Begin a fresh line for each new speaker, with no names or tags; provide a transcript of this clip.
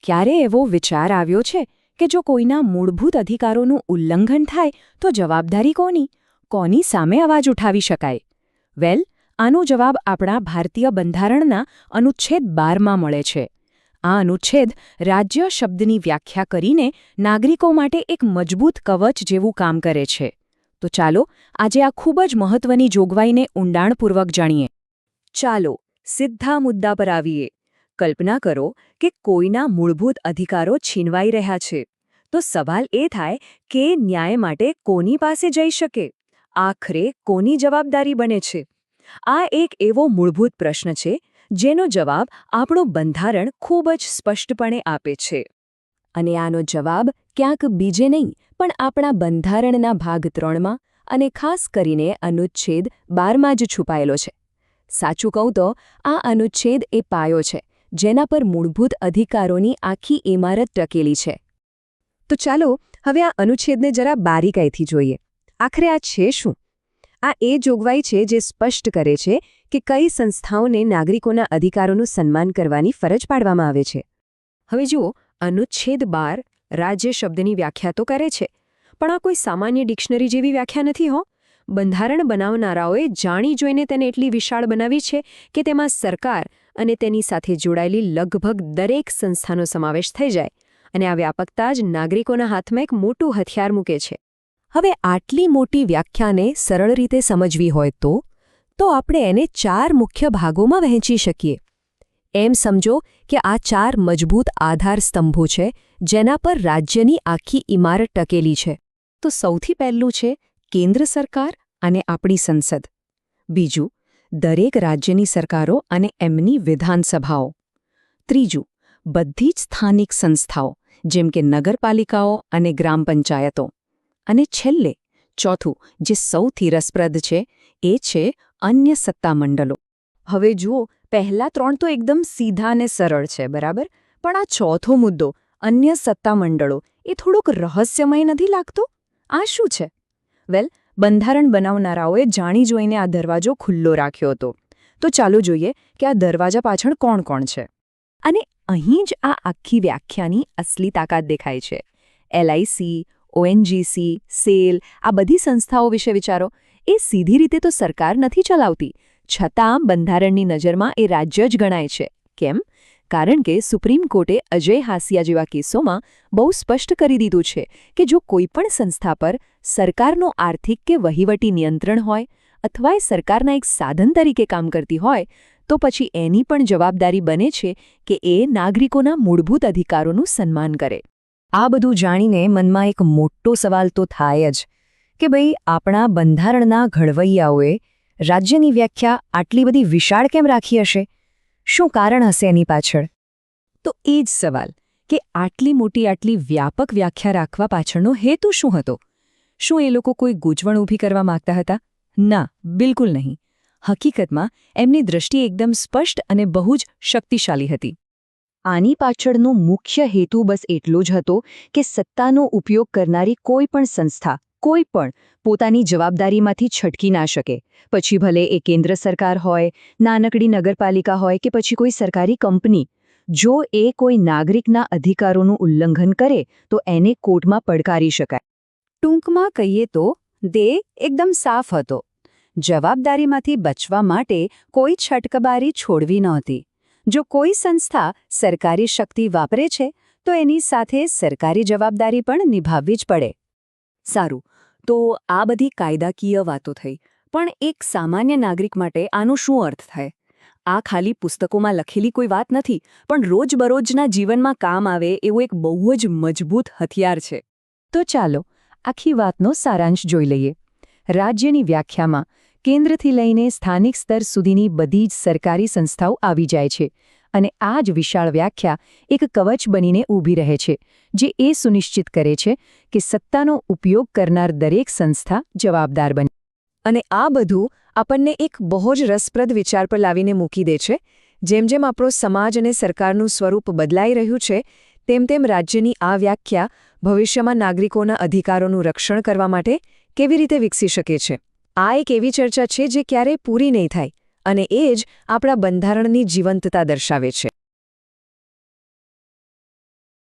ક્યારે એવો વિચાર આવ્યો છે કે જો કોઈના મૂળભૂત અધિકારોનું ઉલ્લંઘન થાય તો જવાબદારી કોની સામે અવાજ ઉઠાવી શકાય? વેલ, આનો જવાબ આપણા ભારતીય બંધારણના અનુચ્છેદ 12માં મળે છે. આ અનુચ્છેદ રાજ્ય શબ્દની વ્યાખ્યા કરીને નાગરિકો માટે એક મજબૂત કવચ જેવું કામ કરે છે. તો ચાલો આજે આ ખૂબ જ મહત્વની જોગવાઈને ઊંડાણપૂર્વક જાણીએ. ચાલો સીધા મુદ્દા પર આવીએ. કલ્પના કરો કે કોઈના મૂળભૂત અધિકારો છીનવાઈ રહ્યા છે. તો સવાલ એ થાય કે ન્યાય માટે કોની પાસે જઈ શકે? આખરે કોની જવાબદારી બને છે? આ એક એવો મૂળભૂત પ્રશ્ન છે જેનો જવાબ આપણું બંધારણ ખૂબ જ સ્પષ્ટપણે આપે છે. અને આનો જવાબ ક્યાંક બીજે નહીં પણ આપણા બંધારણના ભાગ 3માં અને ખાસ કરીને અનુચ્છેદ 12માં જ છુપાયેલો છે. સાચું કહું તો આ અનુચ્છેદ એ પાયો છે જેના પર મૂળભૂત અધિકારોની આખી ઇમારત ટકેલી છે. તો ચાલો હવે આ અનુચ્છેદને જરા બારીકાઈથી જોઈએ. આખરે આ છે શું? આ એ જોગવાઈ છે જે સ્પષ્ટ કરે છે કે કઈ સંસ્થાઓને નાગરિકોના અધિકારોનું સન્માન કરવાની ફરજ પાડવામાં આવે છે. હવે જુઓ, અનુચ્છેદ 12 રાજ્ય શબ્દની વ્યાખ્યા તો કરે છે, પણ આ કોઈ સામાન્ય ડિક્શનરી જેવી વ્યાખ્યા નથી હો. બંધારણ બનાવનારાઓએ જાણી જોઈને તેને એટલી વિશાળ બનાવી છે કે તેમાં સરકાર અને તેની સાથે જોડાયેલી લગભગ દરેક સંસ્થાનો સમાવેશ થઈ જાય, અને આ વ્યાપકતા જ નાગરિકોના હાથમાં એક મોટું હથિયાર મૂકે છે. હવે આટલી મોટી વ્યાખ્યાને સરળ રીતે સમજવી હોય તો આપણે એને 4 મુખ્ય ભાગોમાં વહેંચી શકીએ. એમ સમજો કે આ 4 મજબૂત આધાર સ્તંભો છે જેના પર રાજ્યની આખી ઇમારત ટકેલી છે. તો સૌથી પહેલું છે કેન્દ્ર સરકાર અને આપણી સંસદ. બીજું, દરેક રાજ્યની સરકારો અને એમની વિધાનસભાઓ. ત્રીજું, બધી જ સ્થાનિક સંસ્થાઓ જેમ કે નગરપાલિકાઓ અને ગ્રામ પંચાયતો. અને છેલ્લે ચોથું, જે સૌથી રસપ્રદ છે, એ છે અન્ય સત્તામંડળો. હવે જુઓ, પહેલા 3 તો એકદમ સીધા અને સરળ છે, બરાબર? પણ આ ચોથો મુદ્દો, અન્ય સત્તામંડળો, એ થોડોક રહસ્યમય નથી લાગતો? આ શું છે? વેલ, બંધારણ બનાવનારાઓએ જાણી જોઈને આ દરવાજો ખુલ્લો રાખ્યો હતો. તો ચાલો જોઈએ કે આ દરવાજા પાછળ કોણ છે. અને અહીં જ આ આખી વ્યાખ્યાની અસલી તાકાત દેખાય છે. LIC, ONGC, SAIL, આ બધી સંસ્થાઓ વિશે વિચારો. એ સીધી રીતે તો સરકાર નથી ચલાવતી, છતાં બંધારણની નજરમાં એ રાજ્ય જ ગણાય છે. કેમ? કારણ કે સુપ્રીમ કોર્ટે અજય હાસિયા જેવા કેસોમાં બહુ સ્પષ્ટ કરી દીધું છે કે જો કોઈપણ સંસ્થા પર સરકારનો આર્થિક કે વહીવટી નિયંત્રણ હોય અથવા એ સરકારના એક સાધન તરીકે કામ કરતી હોય તો પછી એની પણ જવાબદારી બને છે કે એ નાગરિકોના મૂળભૂત અધિકારોનું સન્માન કરે. આ બધું જાણીને મનમાં એક મોટો સવાલ તો થાય જ કે ભાઈ, આપણા બંધારણના ઘડવૈયાઓએ રાજ્યની વ્યાખ્યા આટલી બધી વિશાળ કેમ રાખી હશે? શું કારણ હશે એની પાછળ? તો એ જ સવાલ કે આટલી મોટી, આટલી વ્યાપક વ્યાખ્યા રાખવા પાછળનો હેતુ શું હતો? શું એ લોકો કોઈ ગૂંચવણ ઊભી કરવા માંગતા હતા? ના, બિલકુલ નહીં. હકીકતમાં એમની દૃષ્ટિ એકદમ સ્પષ્ટ અને બહુ જ શક્તિશાળી હતી. આની પાછળનો મુખ્ય હેતુ બસ એટલો જ હતો કે સત્તાનો ઉપયોગ કરનારી કોઈ પણ સંસ્થા, કોઈ પણ પોતાની જવાબદારીમાંથી છટકી ના શકે. પછી ભલે એ કેન્દ્ર સરકાર હોય, નાનકડી નગરપાલિકા હોય કે પછી કોઈ સરકારી કંપની. જો એ કોઈ નાગરિકના અધિકારોનું ઉલ્લંઘન કરે તો એને કોર્ટમાં પડકારી શકાય. ટૂંકમાં કહીએ તો ધ્યેય એકદમ સાફ હતો. જવાબદારીમાંથી બચવા માટે કોઈ છટકબારી છોડવી નહોતી. જો કોઈ સંસ્થા સરકારી શક્તિ વાપરે છે તો એની સાથે સરકારી જવાબદારી પણ નિભાવવી જ પડે. સારું, તો આ બધી કાયદાકીય વાતો થઈ, પણ એક સામાન્ય નાગરિક માટે આનો શું અર્થ થાય? આ ખાલી પુસ્તકોમાં લખેલી કોઈ વાત નથી, પણ રોજબરોજના જીવનમાં કામ આવે એવું એક બહુ જ મજબૂત હથિયાર છે. તો ચાલો આખી વાતનો સારાંશ જોઈ લઈએ. રાજ્યની વ્યાખ્યામાં કેન્દ્રથી લઈને સ્થાનિક સ્તર સુધીની બધી જ સરકારી સંસ્થાઓ આવી જાય છે, અને આ જ વિશાળ વ્યાખ્યા એક કવચ બનીને ઊભી રહે છે, જે એ સુનિશ્ચિત કરે છે કે સત્તાનો ઉપયોગ કરનાર દરેક સંસ્થા જવાબદાર બને. અને આ બધું આપણને એક બહુ જ રસપ્રદ વિચાર પર લાવીને મૂકી દે છે. જેમ જેમ આપણો સમાજ અને સરકારનું સ્વરૂપ બદલાઈ રહ્યું છે, તેમ તેમ રાજ્યની આ વ્યાખ્યા ભવિષ્યમાં નાગરિકોના અધિકારોનું રક્ષણ કરવા માટે કેવી રીતે વિકસી શકે છે. આ એક એવી ચર્ચા છે જે ક્યારેય પૂરી નહીં થાય, અને એ જ આપણા બંધારણની જીવંતતા દર્શાવે છે.